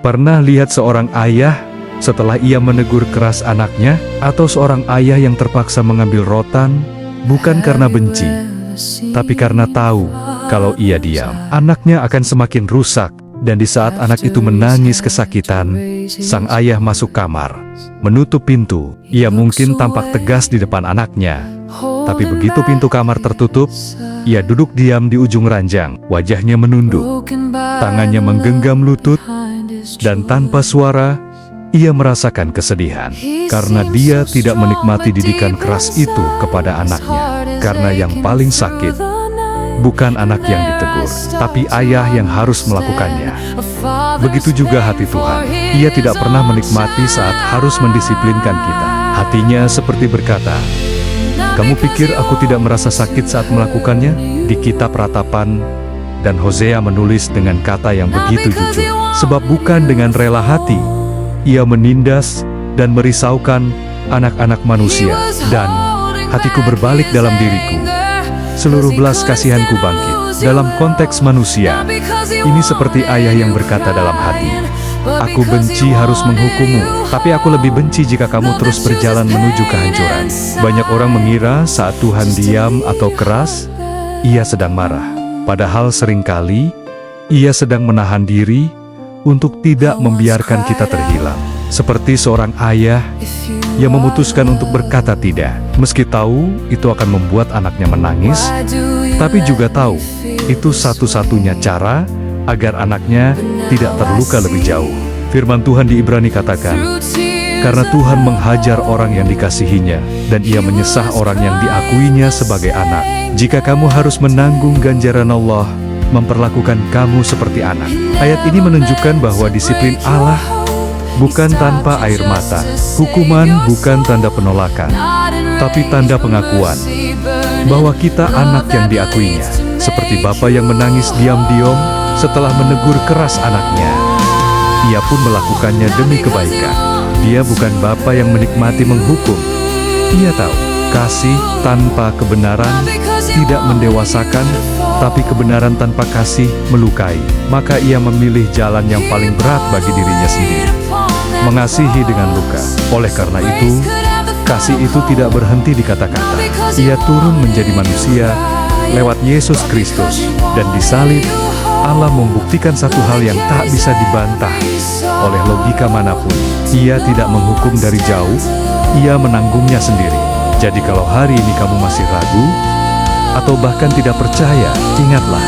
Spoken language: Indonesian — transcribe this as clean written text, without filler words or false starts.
Pernah lihat seorang ayah setelah ia menegur keras anaknya, atau seorang ayah yang terpaksa mengambil rotan, bukan karena benci, tapi karena tahu kalau ia diam, anaknya akan semakin rusak. Dan di saat anak itu menangis kesakitan, sang ayah masuk kamar, menutup pintu. Ia mungkin tampak tegas di depan anaknya, tapi begitu pintu kamar tertutup, ia duduk diam di ujung ranjang, wajahnya menunduk, tangannya menggenggam lutut, dan tanpa suara, ia merasakan kesedihan, karena dia tidak menikmati didikan keras itu kepada anaknya. Karena yang paling sakit bukan anak yang ditegur, tapi ayah yang harus melakukannya. Begitu juga hati Tuhan. Ia tidak pernah menikmati saat harus mendisiplinkan kita. Hatinya seperti berkata, "Kamu pikir aku tidak merasa sakit saat melakukannya?" Di kitab Ratapan dan Hosea menulis dengan kata yang begitu jujur. Sebab bukan dengan rela hati ia menindas dan merisaukan anak-anak manusia, dan hatiku berbalik dalam diriku. Seluruh belas kasihanku bangkit. Dalam konteks manusia, ini seperti ayah yang berkata dalam hati, "Aku benci harus menghukummu, tapi aku lebih benci jika kamu terus berjalan menuju kehancuran." Banyak orang mengira saat Tuhan diam atau keras, ia sedang marah. Padahal seringkali, ia sedang menahan diri untuk tidak membiarkan kita terhilang. Seperti seorang ayah yang memutuskan untuk berkata tidak, meski tahu itu akan membuat anaknya menangis, tapi juga tahu itu satu-satunya cara agar anaknya tidak terluka lebih jauh. Firman Tuhan di Ibrani katakan, "Karena Tuhan menghajar orang yang dikasihinya, dan ia menyesah orang yang diakuinya sebagai anak." Jika kamu harus menanggung ganjaran Allah, memperlakukan kamu seperti anak. Ayat ini menunjukkan bahwa disiplin Allah bukan tanpa air mata. Hukuman bukan tanda penolakan, tapi tanda pengakuan bahwa kita anak yang diakuinya. Seperti bapa yang menangis diam-diam setelah menegur keras anaknya. Ia pun melakukannya demi kebaikan. Dia bukan bapa yang menikmati menghukum. Ia tahu, kasih tanpa kebenaran tidak mendewasakan, tapi kebenaran tanpa kasih melukai. Maka ia memilih jalan yang paling berat bagi dirinya sendiri, mengasihi dengan luka. Oleh karena itu, kasih itu tidak berhenti di kata-kata. Ia turun menjadi manusia lewat Yesus Kristus, dan di salib, Allah membuktikan satu hal yang tak bisa dibantah oleh logika manapun. Ia tidak menghukum dari jauh, ia menanggungnya sendiri. Jadi kalau hari ini kamu masih ragu, atau bahkan tidak percaya, ingatlah,